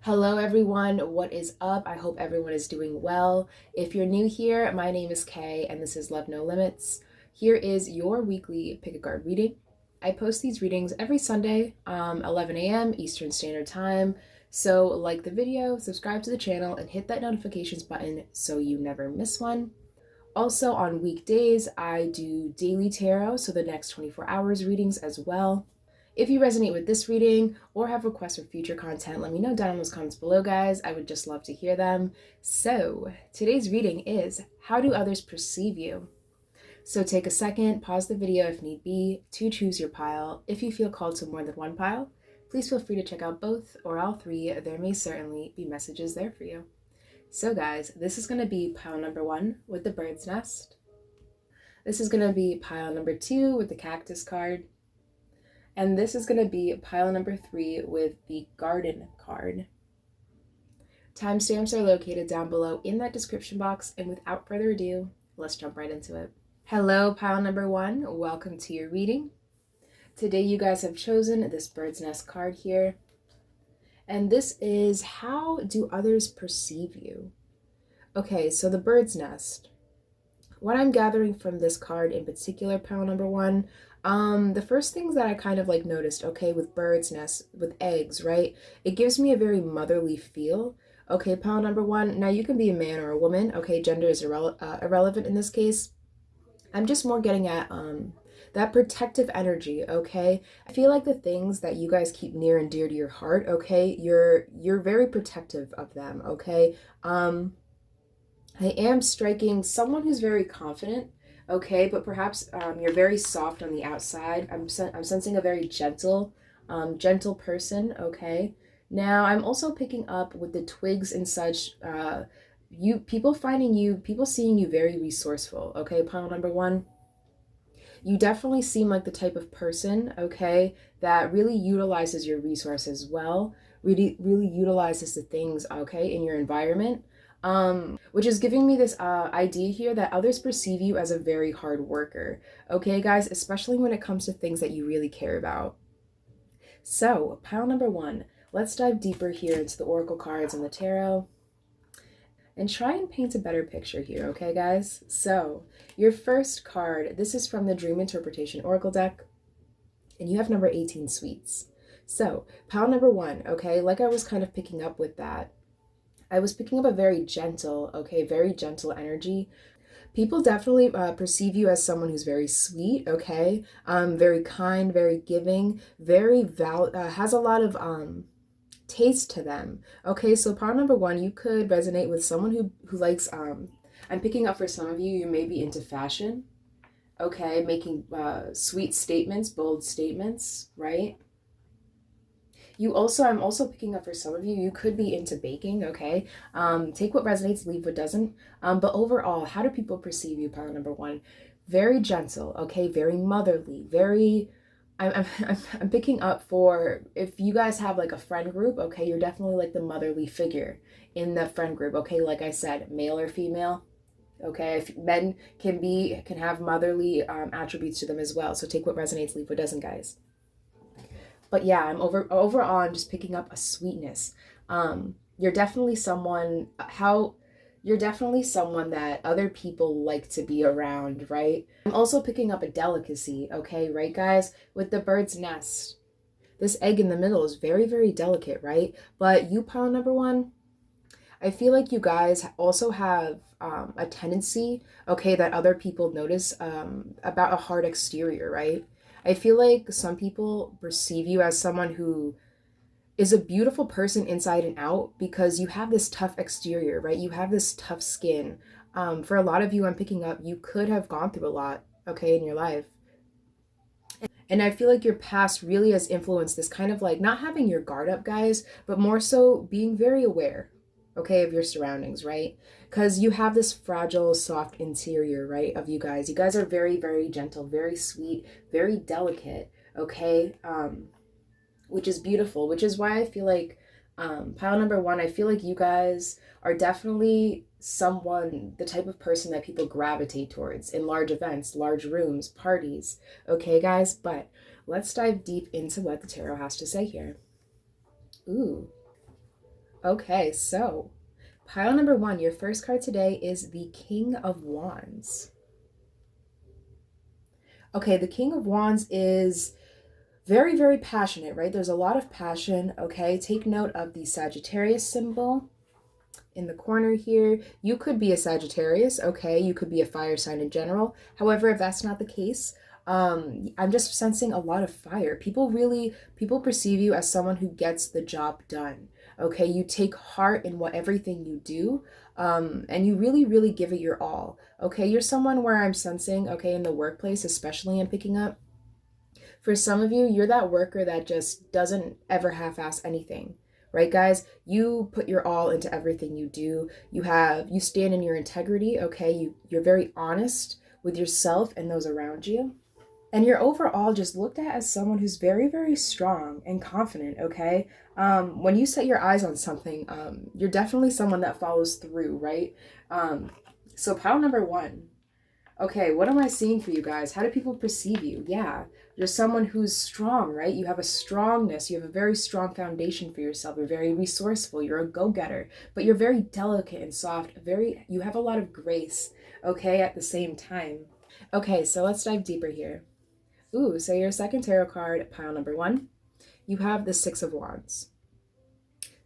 Hello everyone, what is up? I hope everyone is doing well. If you're new here, my name is Kay and this is Love No Limits. Here is your weekly pick a card reading. I post these readings every Sunday, 11 a.m. Eastern Standard Time. So like the video, subscribe to the channel, and hit that notifications button so you never miss one. Also on weekdays, I do daily tarot, so the next 24 hours readings as well. If you resonate with this reading or have requests for future content, let me know down in those comments below, guys. I would just love to hear them. So today's reading is, how do others perceive you? So take a second, pause the video if need be, to choose your pile. If you feel called to more than one pile, please feel free to check out both or all three. There may certainly be messages there for you. So guys, this is going to be pile number 1 with the bird's nest. This is going to be pile number 2 with the cactus card. And this is going to be pile number 3 with the garden card. Timestamps are located down below in that description box. And without further ado, let's jump right into it. Hello, pile number 1. Welcome to your reading. Today you guys have chosen this bird's nest card here. And this is, how do others perceive you? Okay, so the bird's nest. What I'm gathering from this card in particular, pile number 1, the first things that I kind of like noticed, okay, with bird's nests, with eggs, right? It gives me a very motherly feel. Okay, pile number 1. Now you can be a man or a woman. Okay, gender is irrelevant in this case. I'm just more getting at that protective energy, okay? I feel like the things that you guys keep near and dear to your heart, okay, you're very protective of them, okay? I am striking someone who's very confident, okay, but perhaps you're very soft on the outside. I'm sensing a very gentle person, okay? Now, I'm also picking up with the twigs and such, people seeing you very resourceful, okay, pile number 1. You definitely seem like the type of person, okay, that really utilizes your resources well, really utilizes the things, okay, in your environment, which is giving me this idea here that others perceive you as a very hard worker, okay, guys, especially when it comes to things that you really care about. So, pile number 1, let's dive deeper here into the oracle cards and the tarot and try and paint a better picture here, okay, guys? So, your first card, this is from the Dream Interpretation Oracle deck, and you have number 18, Sweets. So, pile number 1, okay, like I was kind of picking up with that, I was picking up a very gentle, okay, very gentle energy. People definitely perceive you as someone who's very sweet, okay, very kind, very giving, has a lot of taste to them. Okay, so pile number 1, you could resonate with someone who likes, I'm picking up for some of you, you may be into fashion, okay, making sweet statements, bold statements, right? I'm also picking up for some of you, you could be into baking, okay? Take what resonates, leave what doesn't. But overall, how do people perceive you, pile number 1? Very gentle, okay, very motherly, very, I'm picking up for, if you guys have like a friend group, okay, you're definitely like the motherly figure in the friend group, okay, like I said, male or female, okay, if men can have motherly attributes to them as well, so take what resonates, leave what doesn't, guys. But yeah, overall, I'm just picking up a sweetness. You're definitely someone, you're definitely someone that other people like to be around, right? I'm also picking up a delicacy, okay, right, guys? With the bird's nest, this egg in the middle is very, very delicate, right? But you, pile number 1, I feel like you guys also have a tendency, okay, that other people notice about a hard exterior, right? I feel like some people perceive you as someone who is a beautiful person inside and out because you have this tough exterior, right? You have this tough skin. For a lot of you, I'm picking up, you could have gone through a lot, okay, in your life. And I feel like your past really has influenced this kind of like not having your guard up, guys, but more so being very aware, okay, of your surroundings, right? Because you have this fragile, soft interior, right, of you guys. You guys are very, very gentle, very sweet, very delicate, okay? Which is beautiful, which is why I feel like pile number 1, I feel like you guys are definitely the type of person that people gravitate towards in large events, large rooms, parties. Okay, guys, but let's dive deep into what the tarot has to say here. Ooh. Okay, so pile number one, your first card today is the King of Wands. Okay, the King of Wands is very, very passionate, right? There's a lot of passion, okay? Take note of the Sagittarius symbol in the corner here. You could be a Sagittarius, okay? You could be a fire sign in general. However, if that's not the case, I'm just sensing a lot of fire. People perceive you as someone who gets the job done, okay? You take heart in everything you do, and you really, really give it your all, okay? You're someone where I'm sensing, okay, in the workplace, especially I'm picking up, for some of you, you're that worker that just doesn't ever half-ass anything. Right, guys? You put your all into everything you do. You stand in your integrity, okay? You're very honest with yourself and those around you. And you're overall just looked at as someone who's very, very strong and confident, okay? When you set your eyes on something, you're definitely someone that follows through, right? So pile number one. Okay, what am I seeing for you guys? How do people perceive you? Yeah, you're someone who's strong, right? You have a strongness. You have a very strong foundation for yourself. You're very resourceful. You're a go-getter, but you're very delicate and soft. You have a lot of grace, okay, at the same time. Okay, so let's dive deeper here. Ooh, so your second tarot card, pile number one, you have the Six of Wands.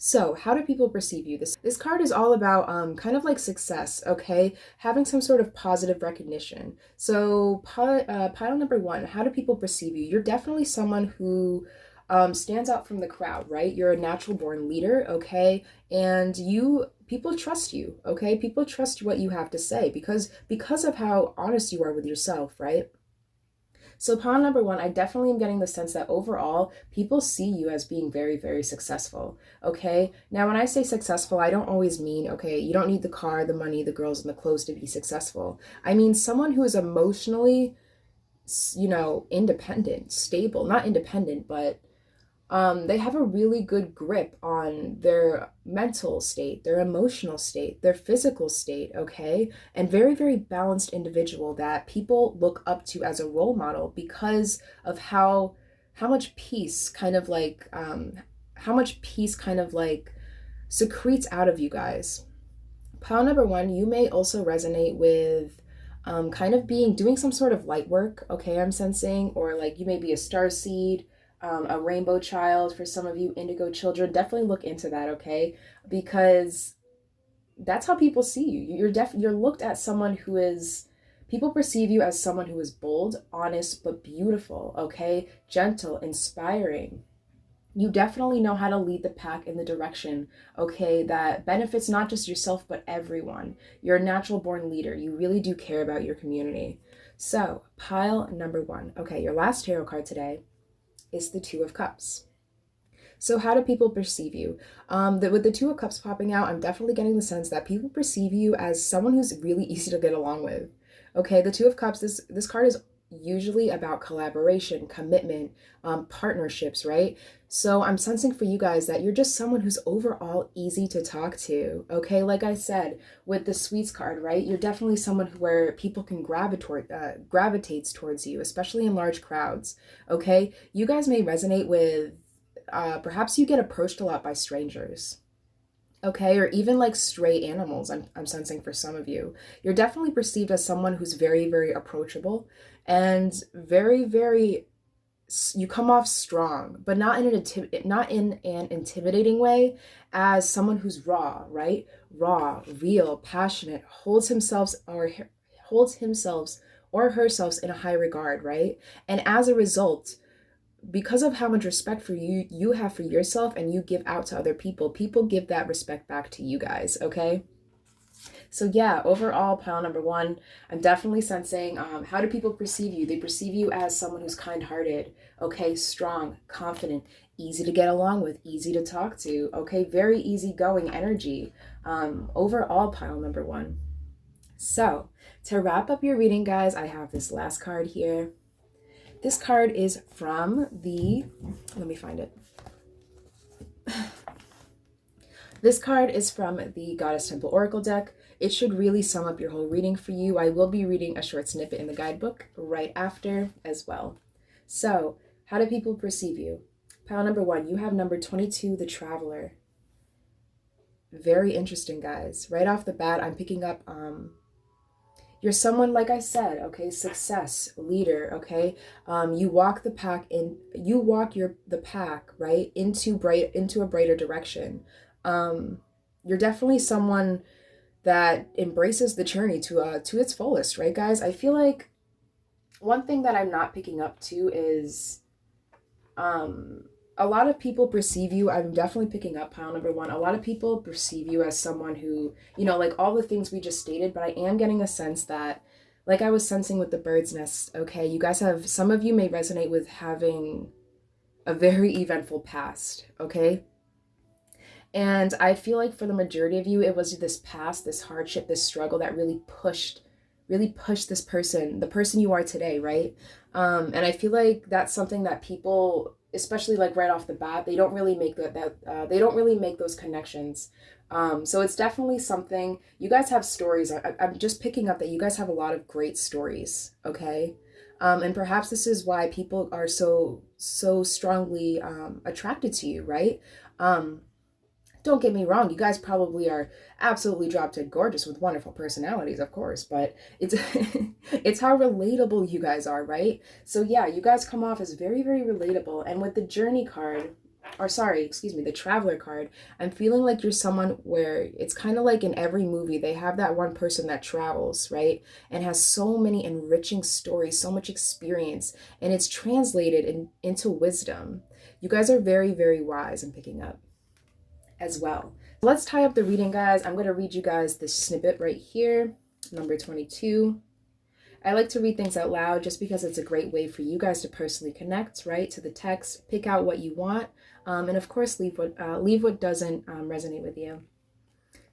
So, how do people perceive you? This card is all about kind of like success, okay? Having some sort of positive recognition. So, pile number one, how do people perceive you? You're definitely someone who stands out from the crowd, right? You're a natural born leader, okay? And people trust you, okay? People trust what you have to say because of how honest you are with yourself, right? So pile number one, I definitely am getting the sense that overall, people see you as being very, very successful, okay? Now, when I say successful, I don't always mean, okay, you don't need the car, the money, the girls, and the clothes to be successful. I mean someone who is emotionally, independent, stable, not independent, but they have a really good grip on their mental state, their emotional state, their physical state, okay? And very, very balanced individual that people look up to as a role model because of how much peace kind of like secretes out of you guys. Pile number one, you may also resonate with kind of doing some sort of light work, okay, I'm sensing, or like you may be a star seed, a rainbow child for some of you indigo children. Definitely look into that, okay? Because that's how people see you. You're looked at someone who is, people perceive you as someone who is bold, honest, but beautiful, okay? Gentle, inspiring. You definitely know how to lead the pack in the direction, okay, that benefits not just yourself, but everyone. You're a natural born leader. You really do care about your community. So, pile number one. Okay, your last tarot card today is the Two of Cups. So how do people perceive you? With the Two of Cups popping out, I'm definitely getting the sense that people perceive you as someone who's really easy to get along with. Okay, the Two of Cups, this card is usually about collaboration, commitment, partnerships, right? So I'm sensing for you guys that you're just someone who's overall easy to talk to, okay? Like I said, with the Sweets card, right? You're definitely someone where people can gravitates towards you, especially in large crowds, okay? You guys may resonate with, perhaps you get approached a lot by strangers, okay, or even like stray animals. I'm sensing for some of you, you're definitely perceived as someone who's very, very approachable and very, very, you come off strong, but not in an intimidating way, as someone who's raw, right? Raw, real, passionate, holds himself or herself in a high regard, right? And as a result, because of how much respect for you have for yourself and you give out to other people, people give that respect back to you guys, okay? So yeah, overall, pile number one, I'm definitely sensing, how do people perceive you? They perceive you as someone who's kind-hearted, okay, strong, confident, easy to get along with, easy to talk to, okay, very easygoing energy. Overall, pile number one. So to wrap up your reading, guys, I have this last card here. This card is from let me find it. This card is from the Goddess Temple Oracle deck. It should really sum up your whole reading for you. I will be reading a short snippet in the guidebook right after as well. So, how do people perceive you? Pile number one, you have number 22, the Traveler. Very interesting, guys. Right off the bat, I'm picking up, you're someone, like I said, okay, success, leader, okay? You walk the pack you walk the pack, right, into a brighter direction. You're definitely someone that embraces the journey to its fullest, right, guys? I feel like one thing that I'm not picking up too is a lot of people perceive you, I'm definitely picking up pile number one, a lot of people perceive you as someone who, like all the things we just stated, but I am getting a sense that, like I was sensing with the bird's nest, okay, you guys have, some of you may resonate with having a very eventful past, okay? And I feel like for the majority of you, it was this past, this hardship, this struggle that really pushed this person, the person you are today, right? And I feel like that's something that people, especially like right off the bat, they don't really make they don't really make those connections. So it's definitely something, you guys have stories. I'm just picking up that you guys have a lot of great stories, okay? And perhaps this is why people are so strongly attracted to you, right? Don't get me wrong, you guys probably are absolutely drop dead gorgeous with wonderful personalities, of course, but it's it's how relatable you guys are, right? So yeah, you guys come off as very, very relatable. And with the journey card, or sorry, excuse me, the traveler card, I'm feeling like you're someone where it's kind of like in every movie, they have that one person that travels, right? And has so many enriching stories, so much experience, and it's translated into wisdom. You guys are very, very wise in picking up as well. Let's tie up the reading, guys. I'm going to read you guys this snippet right here, number 22. I like to read things out loud just because it's a great way for you guys to personally connect, right, to the text, pick out what you want, and of course leave what doesn't resonate with you.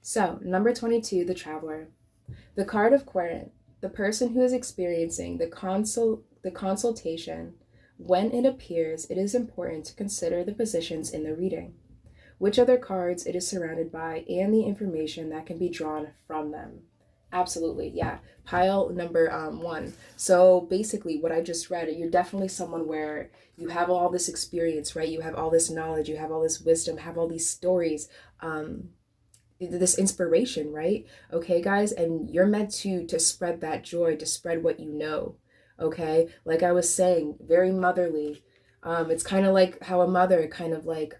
So, number 22, the traveler. The card of Querent, the person who is experiencing the consultation. When it appears, it is important to consider the positions in the reading, which other cards it is surrounded by, and the information that can be drawn from them. Absolutely, yeah. Pile number one. So basically what I just read, you're definitely someone where you have all this experience, right? You have all this knowledge, you have all this wisdom, have all these stories, this inspiration, right? Okay, guys, and you're meant to spread that joy, to spread what you know, okay? Like I was saying, very motherly. It's kind of like how a mother kind of like,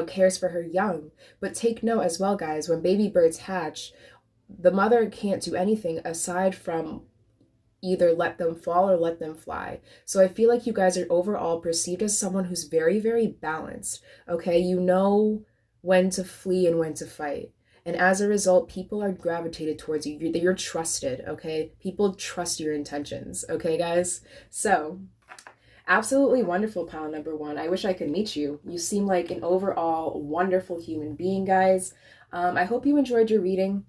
cares for her young. But take note as well, guys, when baby birds hatch, the mother can't do anything aside from either let them fall or let them fly. So I feel like you guys are overall perceived as someone who's very, very balanced, okay? You know when to flee and when to fight. And as a result, people are gravitated towards you. You're trusted, okay? People trust your intentions, okay, guys? So absolutely wonderful, pile number one. I wish I could meet you. You seem like an overall wonderful human being, guys. I hope you enjoyed your reading.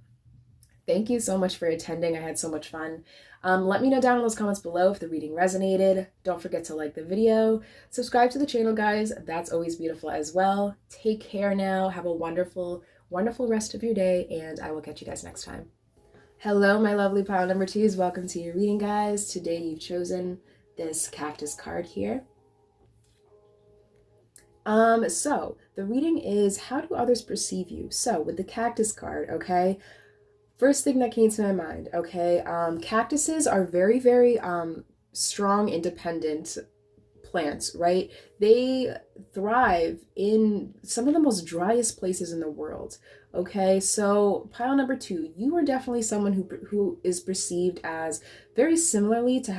Thank you so much for attending. I had so much fun. Let me know down in those comments below if the reading resonated. Don't forget to like the video. Subscribe to the channel, guys. That's always beautiful as well. Take care now. Have a wonderful, wonderful rest of your day, and I will catch you guys next time. Hello, my lovely pile number twos. Welcome to your reading, guys. Today you've chosen this cactus card here. So the reading is, how do others perceive you? So with the cactus card, okay, first thing that came to my mind, okay, cactuses are very, very strong, independent plants, right? They thrive in some of the most driest places in the world, okay? So pile number two, you are definitely someone who is perceived as very similarly to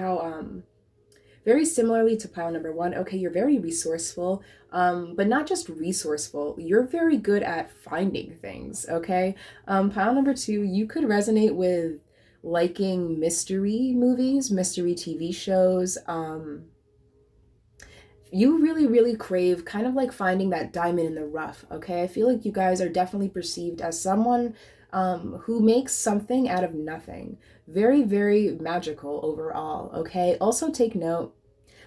pile number one. Okay, you're very resourceful, but not just resourceful, you're very good at finding things, okay? Pile number two, you could resonate with liking mystery movies, mystery TV shows. You really, really crave kind of like finding that diamond in the rough, okay? I feel like you guys are definitely perceived as someone who makes something out of nothing. Very, very magical overall, okay? Also take note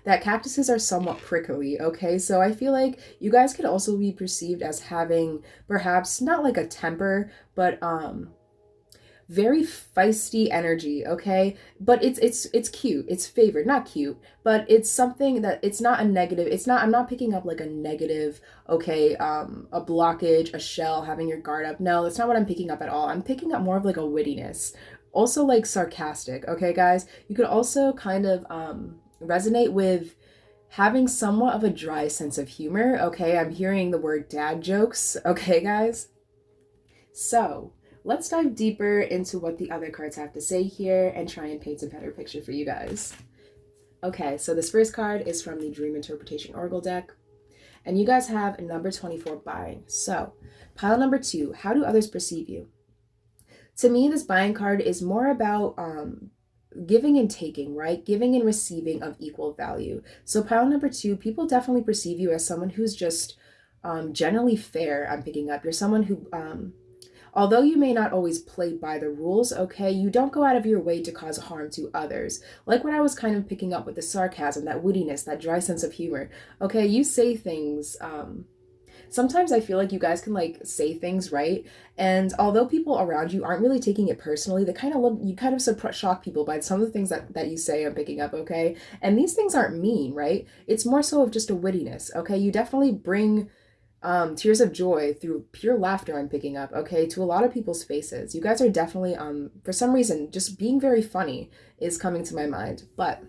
that cactuses are somewhat prickly, okay? So I feel like you guys could also be perceived as having perhaps not like a temper, but very feisty energy, okay? But it's cute. It's favored, not cute, but it's something that it's not a negative. It's not, I'm not picking up like a negative, okay, a blockage, a shell, having your guard up. No, that's not what I'm picking up at all. I'm picking up more of like a wittiness. Also like sarcastic, okay, guys? You could also kind of resonate with having somewhat of a dry sense of humor, okay? I'm hearing the word dad jokes, okay, guys? So let's dive deeper into what the other cards have to say here and try and paint a better picture for you guys. Okay, so this first card is from the Dream Interpretation Oracle deck, and you guys have number 24 buying. So pile number 2, how do others perceive you? To me, this buying card is more about giving and taking, right? Giving and receiving of equal value. So pile number 2, people definitely perceive you as someone who's just generally fair. I'm picking up. You're someone who, although you may not always play by the rules, okay, you don't go out of your way to cause harm to others. Like what I was kind of picking up with the sarcasm, that wittiness, that dry sense of humor. Okay, you say things, sometimes I feel like you guys can like say things, right? And although people around you aren't really taking it personally, they kind of look, you kind of shock people by some of the things that you say. I'm picking up, okay? And these things aren't mean, right? It's more so of just a wittiness, okay? You definitely bring tears of joy through pure laughter. I'm picking up, okay, to a lot of people's faces. You guys are definitely for some reason just being very funny is coming to my mind. But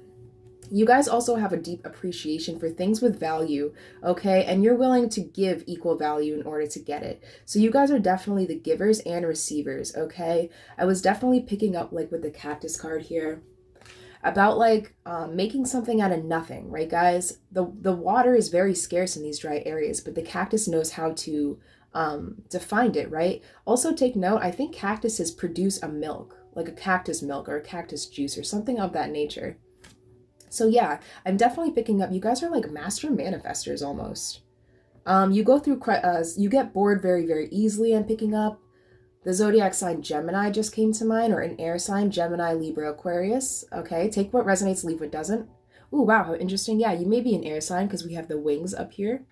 you guys also have a deep appreciation for things with value, okay? And you're willing to give equal value in order to get it. So you guys are definitely the givers and receivers, okay? I was definitely picking up, like with the cactus card here, about like making something out of nothing, right, guys? The water is very scarce in these dry areas, but the cactus knows how to find it, right? Also take note, I think cactuses produce a milk, like a cactus milk or a cactus juice or something of that nature. So yeah, I'm definitely picking up, you guys are like master manifestors almost. You go through, you get bored very, very easily. I'm picking up. The zodiac sign Gemini just came to mind, or an air sign, Gemini, Libra, Aquarius. Okay, take what resonates, leave what doesn't. Ooh, wow, how interesting. Yeah, you may be an air sign because we have the wings up here.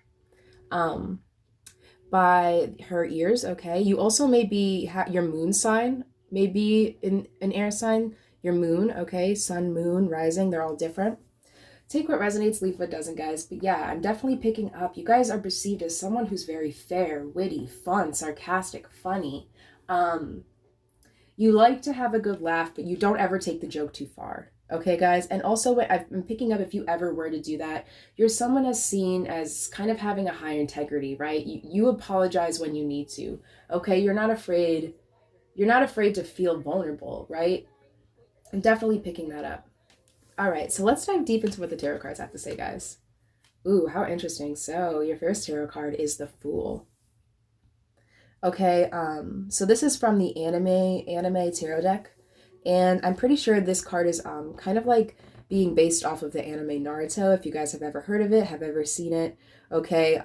By her ears, okay. You also may be, your moon sign may be in an air sign. Your moon, okay, sun, moon, rising, they're all different. Take what resonates, leave what doesn't, guys. But yeah, I'm definitely picking up. You guys are perceived as someone who's very fair, witty, fun, sarcastic, funny. You like to have a good laugh, but you don't ever take the joke too far. Okay, guys? And also, what I've been picking up, if you ever were to do that, you're someone as seen as kind of having a high integrity, right? You apologize when you need to. Okay, you're not afraid. You're not afraid to feel vulnerable, right? I'm definitely picking that up. All right, so let's dive deep into what the tarot cards have to say, guys. Ooh, how interesting. So your first tarot card is the Fool. Okay, so this is from the anime tarot deck, and I'm pretty sure this card is kind of like being based off of the anime Naruto, if you guys have ever heard of it, have ever seen it. Okay,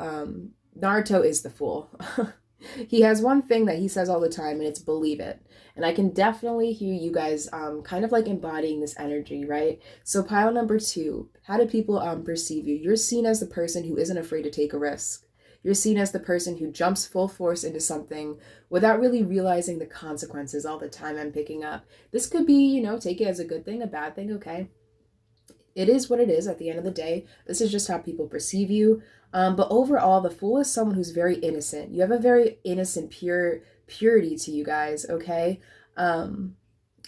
Naruto is the Fool. He has one thing that he says all the time, and it's believe it. And I can definitely hear you guys kind of like embodying this energy, right? So pile number 2, how do people perceive you? You're seen as the person who isn't afraid to take a risk. You're seen as the person who jumps full force into something without really realizing the consequences all the time. I'm picking up. This could be, you know, take it as a good thing, a bad thing, okay? It is what it is at the end of the day. This is just how people perceive you. But overall, the Fool is someone who's very innocent. You have a very innocent, purity to you guys, okay? And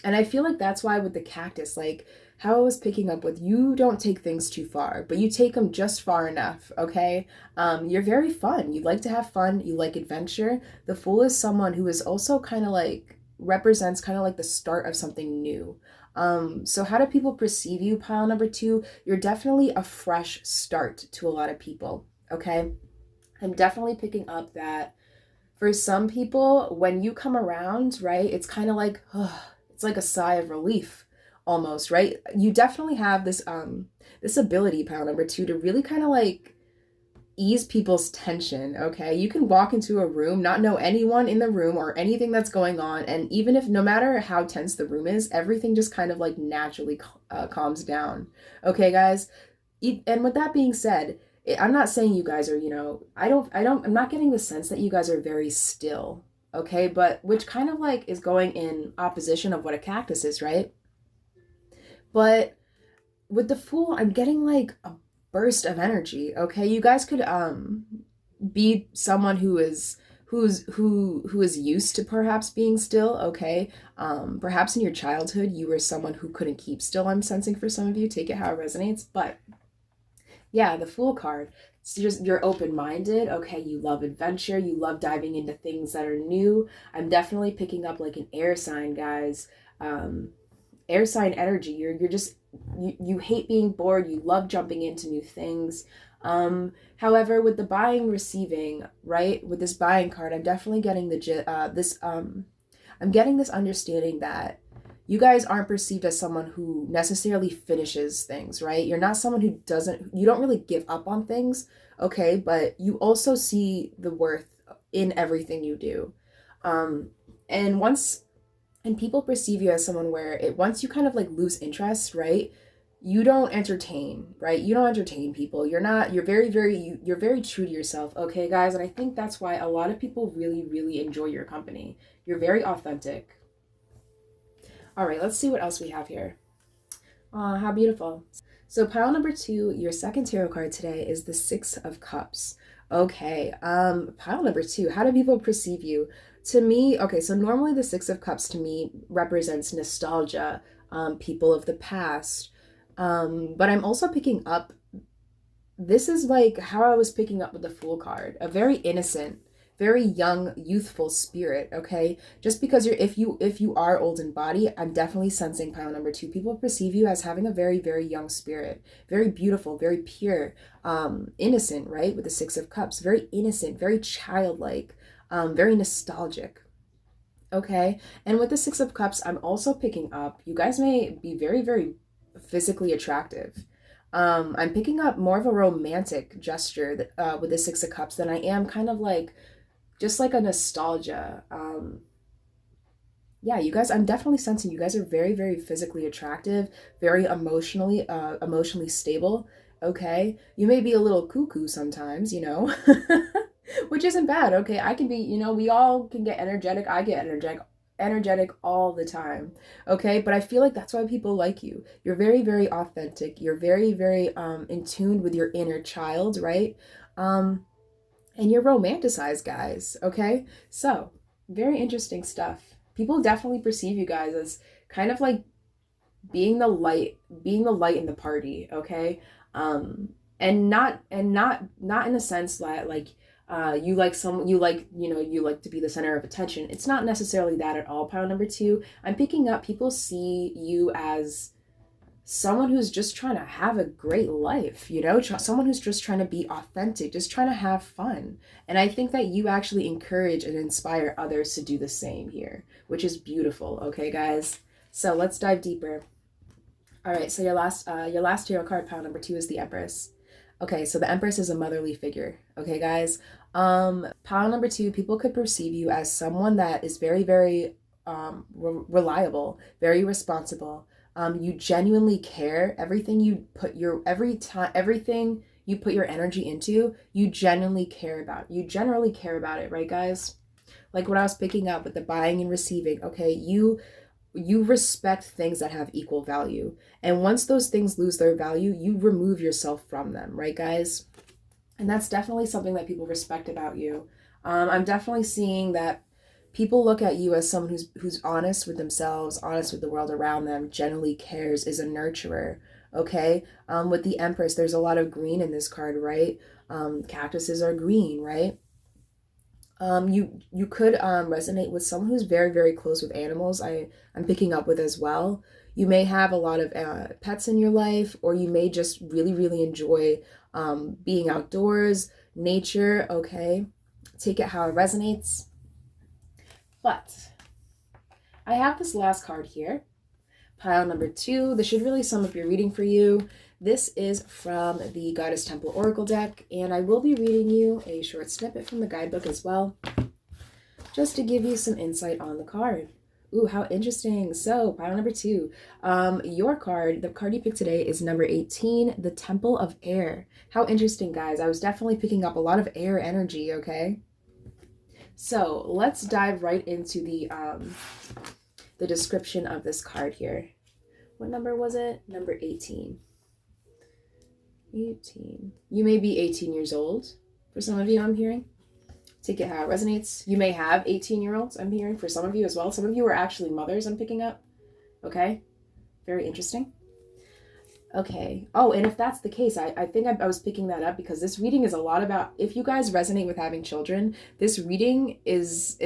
I feel like that's why with the cactus, like how I was picking up with, you don't take things too far, but you take them just far enough, okay? You're very fun. You like to have fun. You like adventure. The Fool is someone who is also kind of like, represents kind of like the start of something new. So how do people perceive you, pile number 2? You're definitely a fresh start to a lot of people, okay? I'm definitely picking up that for some people, when you come around, right, it's kind of like, it's like a sigh of relief almost, right? You definitely have this, this ability, pile number 2, to really kind of like ease people's tension, okay? You can walk into a room, not know anyone in the room or anything that's going on, and even if, no matter how tense the room is, everything just kind of like naturally calms down, okay, guys? And with that being said, I'm not saying you guys are, you know, I'm not getting the sense that you guys are very still, okay? But which kind of like is going in opposition of what a cactus is, right? But with the Fool, I'm getting like a burst of energy, okay? You guys could be someone who is used to perhaps being still, okay? Perhaps in your childhood you were someone who couldn't keep still. I'm sensing for some of you, take it how it resonates. But yeah, the Fool card, it's just you're open-minded, okay? You love adventure, you love diving into things that are new. I'm definitely picking up like an air sign, guys. Air sign energy. You're just you hate being bored, you love jumping into new things. However, with the buying receiving, right, with this buying card, I'm definitely getting I'm getting this understanding that you guys aren't perceived as someone who necessarily finishes things, right? You're not someone who you don't really give up on things, okay? But you also see the worth in everything you do. Um, and people perceive you as someone where once you kind of like lose interest, right? You don't entertain, right? You don't entertain people. You're you're very true to yourself, okay, guys? And I think that's why a lot of people really, really enjoy your company. You're very authentic. All right, let's see what else we have here. How beautiful. So pile number 2, your second tarot card today is the Six of Cups. Okay, pile number 2, how do people perceive you? To me, okay, so normally the Six of Cups to me represents nostalgia, people of the past. But I'm also picking up, this is like how I was picking up with the Fool card, a very innocent, very young, youthful spirit, okay? Just because if you are old in body, I'm definitely sensing pile number 2. People perceive you as having a very, very young spirit, very beautiful, very pure, innocent, right? With the Six of Cups, very innocent, very childlike, very nostalgic. Okay, and with the Six of Cups, I'm also picking up, you guys may be very, very physically attractive. I'm picking up more of a romantic gesture with the Six of Cups than I am kind of like just like a nostalgia. Yeah, you guys, I'm definitely sensing you guys are very, very physically attractive, very emotionally stable. Okay, you may be a little cuckoo sometimes, you know, which isn't bad. Okay, I can be, you know, we all can get energetic. I get energetic all the time. Okay, but I feel like that's why people like you. You're very, very authentic. You're very, very in tune with your inner child, right? And you're romanticized, guys. Okay, so very interesting stuff. People definitely perceive you guys as kind of like being the light in the party, okay? And not in a sense that like you like to be the center of attention. It's not necessarily that at all, pile number 2. I'm picking up people see you as someone who's just trying to have a great life, you know, someone who's just trying to be authentic, just trying to have fun. And I think that you actually encourage and inspire others to do the same here, which is beautiful. Okay, guys, so let's dive deeper. All right, so your last tarot card, pile number 2, is the Empress. Okay, so the Empress is a motherly figure. Okay, guys, pile number 2, people could perceive you as someone that is very, very reliable, very responsible. You genuinely care. Everything you put everything you put your energy into, you genuinely care about. You generally care about it, right, guys? Like what I was picking up with the buying and receiving. Okay, you respect things that have equal value. And once those things lose their value, you remove yourself from them, right, guys? And that's definitely something that people respect about you. I'm definitely seeing that people look at you as someone who's honest with themselves, honest with the world around them, generally cares, is a nurturer. Okay, with the Empress, there's a lot of green in this card, right? Cactuses are green, right? You could resonate with someone who's very, very close with animals. I'm picking up with as well. You may have a lot of pets in your life, or you may just really, really enjoy being outdoors, nature. Okay, take it how it resonates. But I have this last card here, pile number 2. This should really sum up your reading for you. This is from the Goddess Temple Oracle deck, and I will be reading you a short snippet from the guidebook as well, just to give you some insight on the card. Ooh, how interesting. So, pile number 2. Your card, the card you picked today, is number 18, the Temple of Air. How interesting, guys. I was definitely picking up a lot of air energy, okay? So let's dive right into the description of this card here. What number was it? Number 18. 18. You may be 18 years old. For some of you, I'm hearing. Take it how it resonates. You may have 18-year-olds, I'm hearing, for some of you as well. Some of you are actually mothers, I'm picking up. Okay? Very interesting. Okay. Oh, and if that's the case, I think I was picking that up because this reading is a lot about, if you guys resonate with having children, this reading is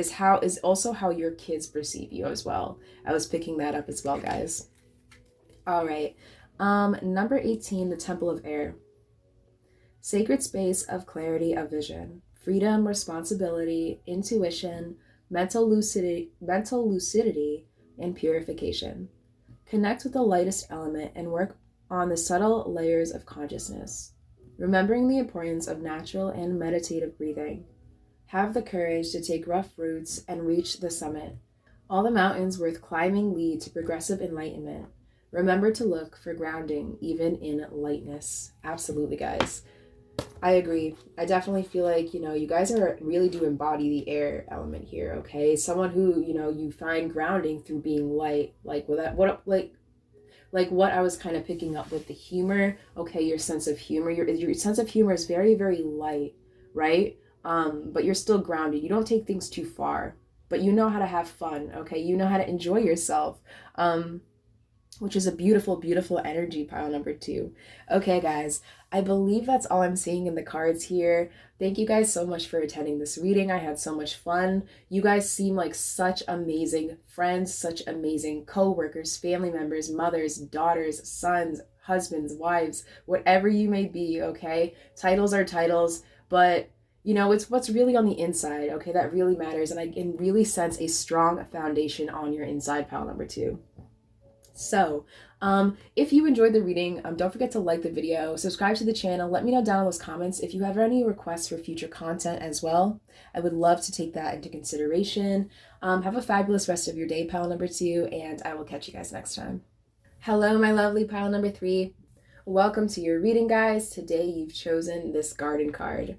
also how your kids perceive you as well. I was picking that up as well, guys. All right. Number 18, the Temple of Air. Sacred space of clarity of vision, freedom, responsibility, intuition, mental lucidity, and purification. Connect with the lightest element and work on the subtle layers of consciousness, remembering the importance of natural and meditative breathing. Have the courage to take rough routes and reach the summit. All the mountains worth climbing lead to progressive enlightenment. Remember to look for grounding even in lightness. Absolutely, guys. I agree. I definitely feel like, you guys really do embody the air element here, okay? Someone who, you find grounding through being light, like what I was kind of picking up with the humor. Okay, your sense of humor, your sense of humor is very, very light, right? But you're still grounded. You don't take things too far, but you know how to have fun, okay? You know how to enjoy yourself, which is a beautiful, beautiful energy, pile number 2. Okay, guys, I believe that's all I'm seeing in the cards here. Thank you guys so much for attending this reading. I had so much fun. You guys seem like such amazing friends, such amazing co-workers, family members, mothers, daughters, sons, husbands, wives, whatever you may be, okay? Titles are titles, but it's what's really on the inside, okay? That really matters, and I can really sense a strong foundation on your inside, pile number 2. So, if you enjoyed the reading, don't forget to like the video, subscribe to the channel, let me know down in those comments if you have any requests for future content as well. I would love to take that into consideration. Have a fabulous rest of your day, pile number 2, and I will catch you guys next time. Hello, my lovely pile number 3. Welcome to your reading, guys. Today you've chosen this garden card.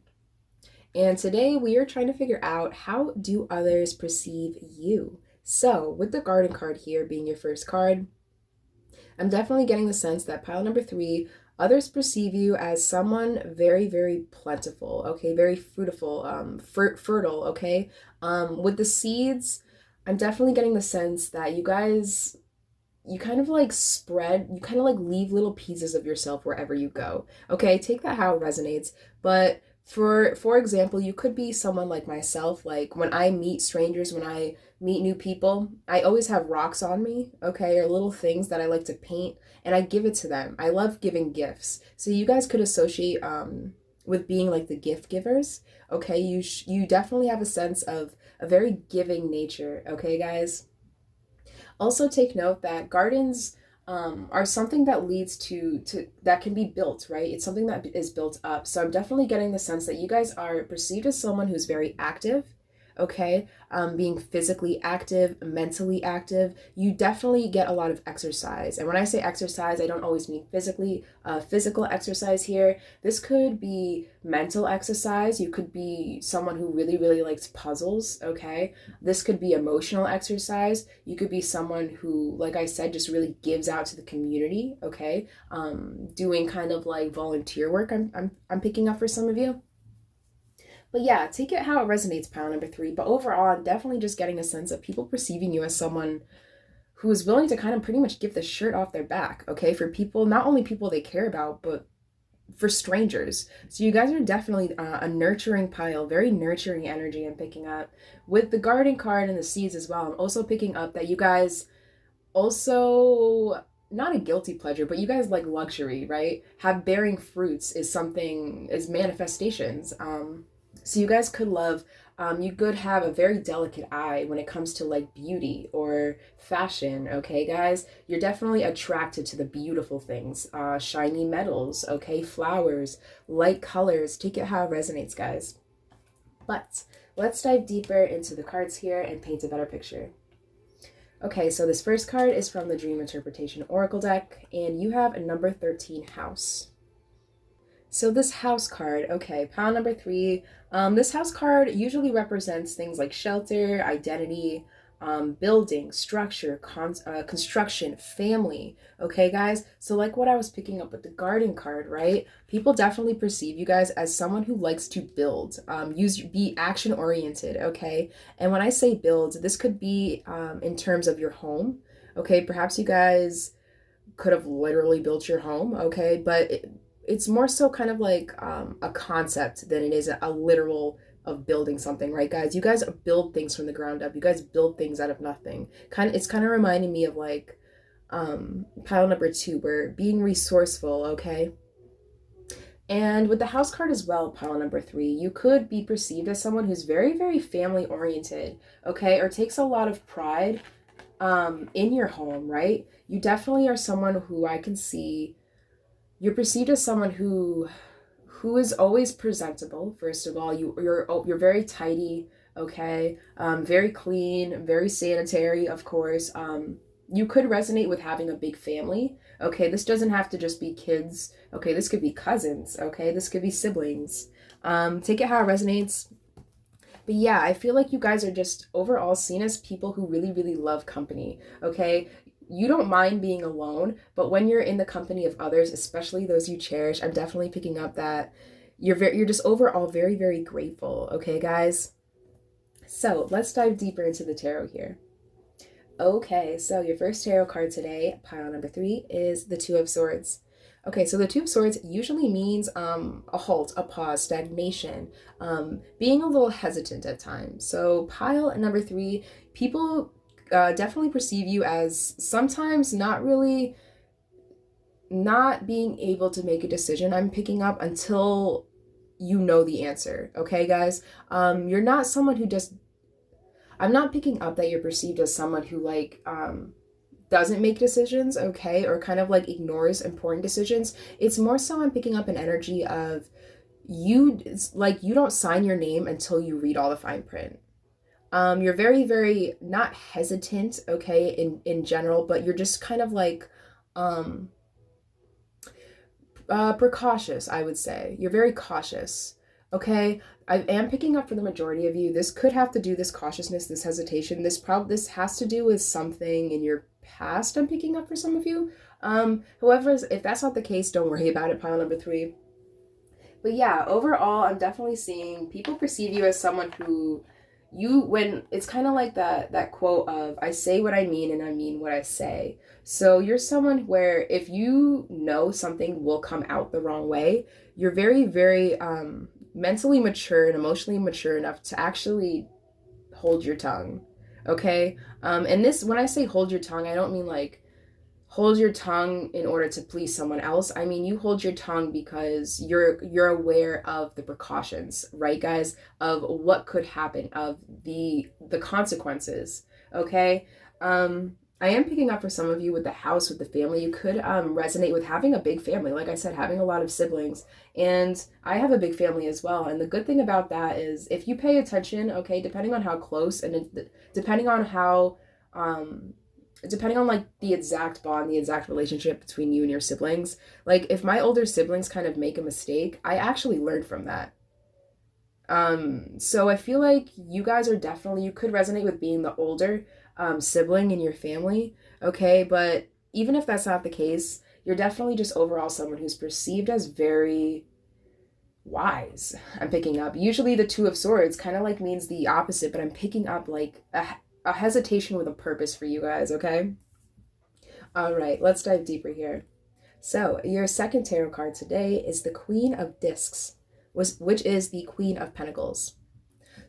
And today we are trying to figure out, how do others perceive you? So, with the garden card here being your first card, I'm definitely getting the sense that pile number 3, others perceive you as someone very, very plentiful, okay? Very fruitful, fertile, okay? With the seeds, I'm definitely getting the sense that you guys, you kind of like leave little pieces of yourself wherever you go, okay? Take that how it resonates, but for example, you could be someone like myself. Like when I meet strangers, when I meet new people, I always have rocks on me, okay, or little things that I like to paint, and I give it to them. I love giving gifts. So you guys could associate with being like the gift givers, okay? You definitely have a sense of a very giving nature, okay, guys? Also take note that gardens are something that leads to that can be built, right? It's something that is built up. So I'm definitely getting the sense that you guys are perceived as someone who's very active, okay? Being physically active, mentally active. You definitely get a lot of exercise. And when I say exercise, I don't always mean physical exercise here. This could be mental exercise. You could be someone who really, really likes puzzles, okay? This could be emotional exercise. You could be someone who, like I said, just really gives out to the community, okay? Doing kind of like volunteer work, I'm picking up for some of you. But yeah, take it how it resonates, pile number 3. But overall, I'm definitely just getting a sense of people perceiving you as someone who is willing to kind of pretty much give the shirt off their back, okay? For people, not only people they care about, but for strangers. So you guys are definitely a nurturing pile, very nurturing energy I'm picking up. With the garden card and the seeds as well, I'm also picking up that you guys also, not a guilty pleasure, but you guys like luxury, right? Have bearing fruits is manifestations. So you guys could love, you could have a very delicate eye when it comes to like beauty or fashion, okay, guys? You're definitely attracted to the beautiful things, shiny metals, okay, flowers, light colors. Take it how it resonates, guys. But let's dive deeper into the cards here and paint a better picture. Okay, so this first card is from the Dream Interpretation Oracle deck, and you have a number 13 house. So this house card, okay, pile number three. This house card usually represents things like shelter, identity, building, structure, construction, family. Okay, guys. So like what I was picking up with the garden card, right? People definitely perceive you guys as someone who likes to build, be action oriented. Okay, and when I say build, this could be in terms of your home. Okay, perhaps you guys could have literally built your home, okay? But it's more so kind of like a concept than it is a literal of building something, right, guys? You guys build things from the ground up. You guys build things out of nothing. It's kind of reminding me of like pile number two, where being resourceful, okay? And with the house card as well, pile number three, you could be perceived as someone who's very, very family oriented, okay, or takes a lot of pride in your home, right? You definitely are someone who I can see you're perceived as someone who is always presentable. First of all, you're very tidy, okay? Very clean, very sanitary, of course. You could resonate with having a big family. Okay, this doesn't have to just be kids. Okay, this could be cousins. Okay, this could be siblings. Take it how it resonates. But yeah, I feel like you guys are just overall seen as people who really, really love company. Okay, you don't mind being alone, but when you're in the company of others, especially those you cherish, I'm definitely picking up that you're just overall very, very grateful. Okay, guys. So let's dive deeper into the tarot here. Okay, so your first tarot card today, pile number three, is the Two of Swords. Okay, so the Two of Swords usually means a halt, a pause, stagnation, being a little hesitant at times. So pile number three, people definitely perceive you as sometimes not being able to make a decision. I'm picking up until you know the answer. Okay, guys, you're not someone who just. I'm not picking up that you're perceived as someone who like doesn't make decisions, okay, or kind of like ignores important decisions. It's more so I'm picking up an energy of you don't sign your name until you read all the fine print. You're very, very not hesitant, okay, in general, but you're just kind of like um precautious, I would say. You're very cautious. Okay, I am picking up for the majority of you. This could have to do this cautiousness, this hesitation. This has to do with something in your past. I'm picking up for some of you. However, if that's not the case, don't worry about it. Pile number three. But yeah, overall, I'm definitely seeing people perceive you as someone who when it's kind of like that quote of I say what I mean and I mean what I say. So you're someone where if you know something will come out the wrong way, you're very, very mentally mature and emotionally mature enough to actually hold your tongue. Okay? And this when I say hold your tongue, I don't mean like hold your tongue in order to please someone else. I mean, you hold your tongue because you're aware of the precautions, right, guys, of what could happen, of the consequences. Okay. I am picking up for some of you with the house, with the family. You could resonate with having a big family. Like I said, having a lot of siblings. And I have a big family as well. And the good thing about that is if you pay attention, okay, depending on how close and depending on how depending on like the exact bond, the exact relationship between you and your siblings, like if my older siblings kind of make a mistake, I actually learned from that. So I feel like you guys are definitely, you could resonate with being the older sibling in your family, okay? But even if that's not the case, you're definitely just overall someone who's perceived as very wise. I'm picking up. Usually the Two of Swords kind of like means the opposite, but I'm picking up like a hesitation with a purpose for you guys, okay? All right, let's dive deeper here. So, your second tarot card today is the Queen of Discs, which is the Queen of Pentacles.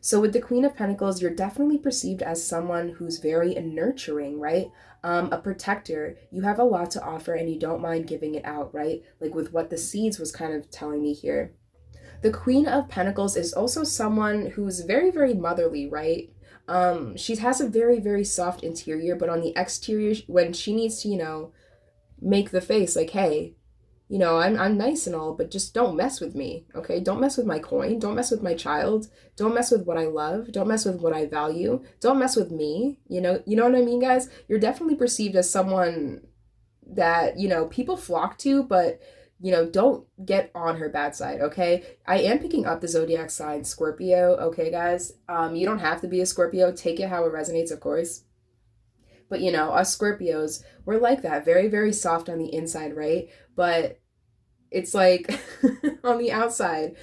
So, with the Queen of Pentacles, you're definitely perceived as someone who's very nurturing, right? A protector. You have a lot to offer and you don't mind giving it out, right? Like with what the seeds was kind of telling me here. The Queen of Pentacles is also someone who's very, very motherly, right? She has a very, very soft interior, but on the exterior, when she needs to, make the face like, hey, I'm nice and all, but just don't mess with me, okay? Don't mess with my coin. Don't mess with my child. Don't mess with what I love. Don't mess with what I value. Don't mess with me. You know what I mean, guys? You're definitely perceived as someone that, people flock to, but don't get on her bad side, okay? I am picking up the zodiac sign Scorpio, okay, guys? You don't have to be a Scorpio. Take it how it resonates, of course. But, us Scorpios, we're like that. Very, very soft on the inside, right? But it's like on the outside,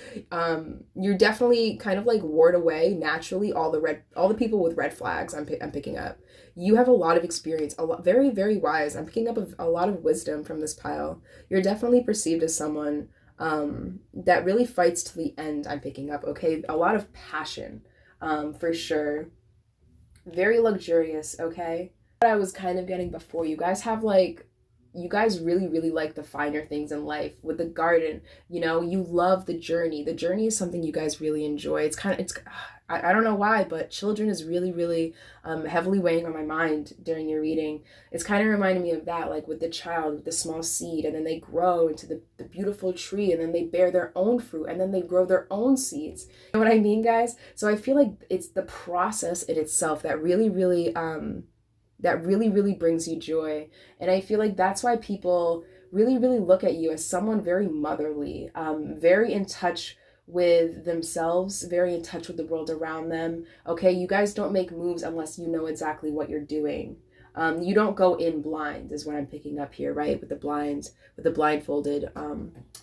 you're definitely kind of like ward away naturally all the people with red flags. I'm picking up. You have a lot of experience, a lot, very, very wise. I'm picking up a lot of wisdom from this pile. You're definitely perceived as someone that really fights to the end. I'm picking up. Okay, a lot of passion, for sure. Very luxurious. Okay, what I was kind of getting before, you guys really, really like the finer things in life with the garden. You love the journey. The journey is something you guys really enjoy. I don't know why, but children is really, really heavily weighing on my mind during your reading. It's kind of reminding me of that, like with the child, with the small seed, and then they grow into the beautiful tree, and then they bear their own fruit, and then they grow their own seeds. You know what I mean, guys? So I feel like it's the process in itself that really, really really brings you joy. And I feel like that's why people really, really look at you as someone very motherly, very in touch with themselves, very in touch with the world around them. Okay, you guys don't make moves unless you know exactly what you're doing. You don't go in blind, is what I'm picking up here, right? With the blindfolded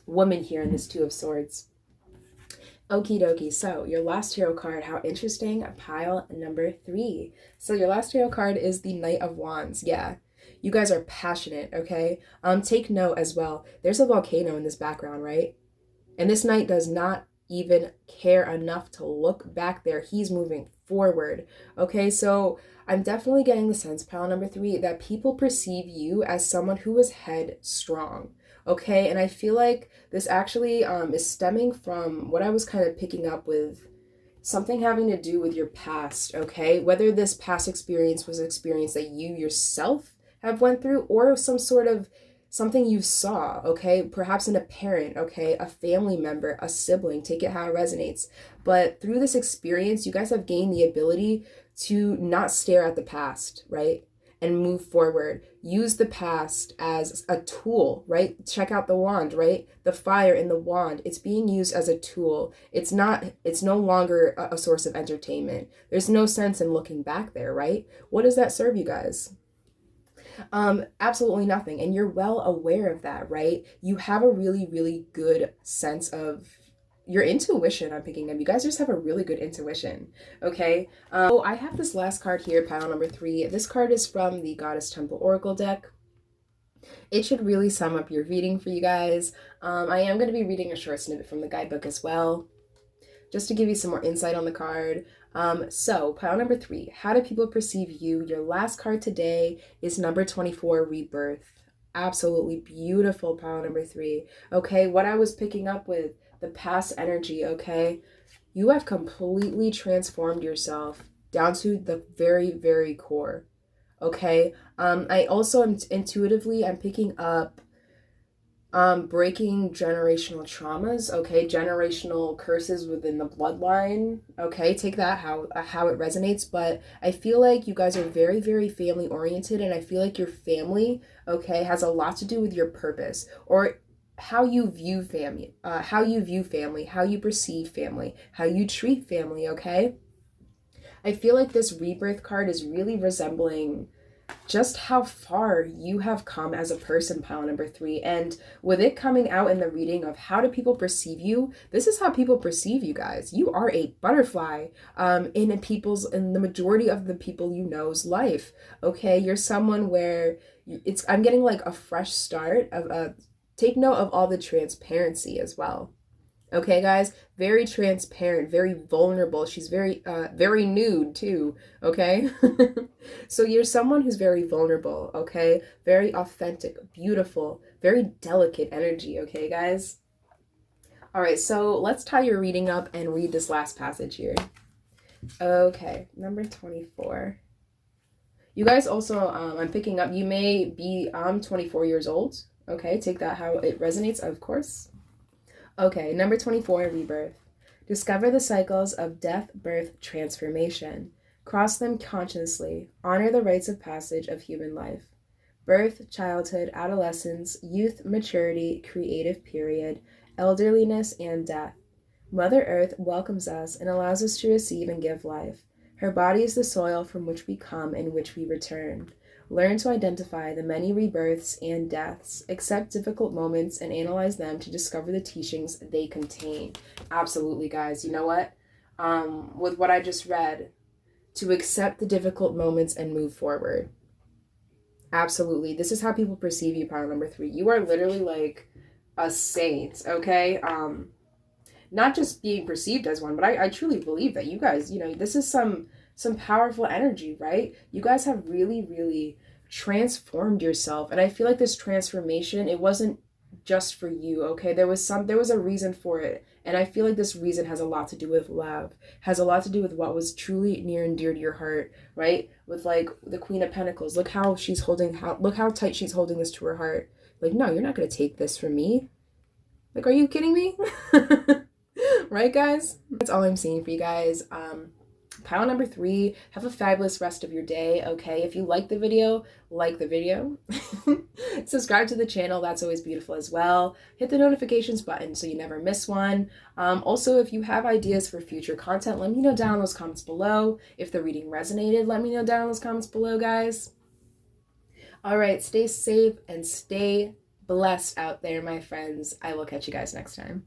woman here in this Two of Swords. Okie dokie. So your last tarot card, how interesting, pile number 3. So your last tarot card is the Knight of Wands. Yeah, you guys are passionate, okay? Take note as well. There's a volcano in this background, right? And this knight does not even care enough to look back there. He's moving forward, okay? So I'm definitely getting the sense, pile number 3, that people perceive you as someone who is headstrong. Okay, and I feel like this actually is stemming from what I was kind of picking up with, something having to do with your past, okay? Whether this past experience was an experience that you yourself have went through, or something you saw, okay? Perhaps in a parent, okay? A family member, a sibling, take it how it resonates. But through this experience, you guys have gained the ability to not stare at the past, right? And move forward. Use the past as a tool, right? Check out the wand, right? The fire in the wand. It's being used as a tool. It's no longer a source of entertainment. There's no sense in looking back there, right? What does that serve you guys? Absolutely nothing. And you're well aware of that, right? You have a really, really good sense of your intuition. I'm picking up. You guys just have a really good intuition. Okay. So I have this last card here, pile number 3. This card is from the Goddess Temple Oracle deck. It should really sum up your reading for you guys. I am going to be reading a short snippet from the guidebook as well, just to give you some more insight on the card. So pile number 3, how do people perceive you? Your last card today is number 24, Rebirth. Absolutely beautiful, pile number 3. Okay, what I was picking up with the past energy, okay? You have completely transformed yourself down to the very, very core, okay? I also am intuitively, I'm picking up breaking generational traumas, okay? Generational curses within the bloodline, okay? Take that how it resonates, but I feel like you guys are very, very family oriented, and I feel like your family, okay, has a lot to do with your purpose, or how you view family, how you perceive family, how you treat family, okay? I feel like this Rebirth card is really resembling just how far you have come as a person, pile number 3. And with it coming out in the reading of how do people perceive you, this is how people perceive you guys. You are a butterfly in the majority of the people you know's life. Okay, you're someone where I'm getting like a fresh start of take note of all the transparency as well. Okay, guys, very transparent, very vulnerable. She's very nude too, okay? So you're someone who's very vulnerable, okay? Very authentic, beautiful, very delicate energy, okay, guys? All right, so let's tie your reading up and read this last passage here. Okay, number 24. You guys also, I'm picking up, you may be 24 years old, okay? Take that how it resonates, of course. Okay, number 24, Rebirth. Discover the cycles of death, birth, transformation. Cross them consciously. Honor the rites of passage of human life. birth, childhood, adolescence, youth, maturity, creative period, elderliness, and death. Mother Earth welcomes us and allows us to receive and give life. Her body is the soil from which we come and which we return. Learn to identify the many rebirths and deaths, accept difficult moments, and analyze them to discover the teachings they contain. Absolutely, guys. You know what? With what I just read, to accept the difficult moments and move forward. Absolutely. This is how people perceive you, pile number 3. You are literally like a saint, okay? Not just being perceived as one, but I truly believe that you guys, this is some powerful energy, right? You guys have really, really transformed yourself. And I feel like this transformation, it wasn't just for you, okay? There was a reason for it. And I feel like this reason has a lot to do with love, has a lot to do with what was truly near and dear to your heart, right? With like the Queen of Pentacles, look how tight she's holding this to her heart. Like, no, you're not going to take this from me. Like, are you kidding me? Right, guys? That's all I'm seeing for you guys. Pile number 3, have a fabulous rest of your day, okay? If you like the video, like the video. Subscribe to the channel, that's always beautiful as well. Hit the notifications button so you never miss one. Also, if you have ideas for future content, let me know down in those comments below. If the reading resonated, let me know down in those comments below, guys. All right, stay safe and stay blessed out there, my friends. I will catch you guys next time.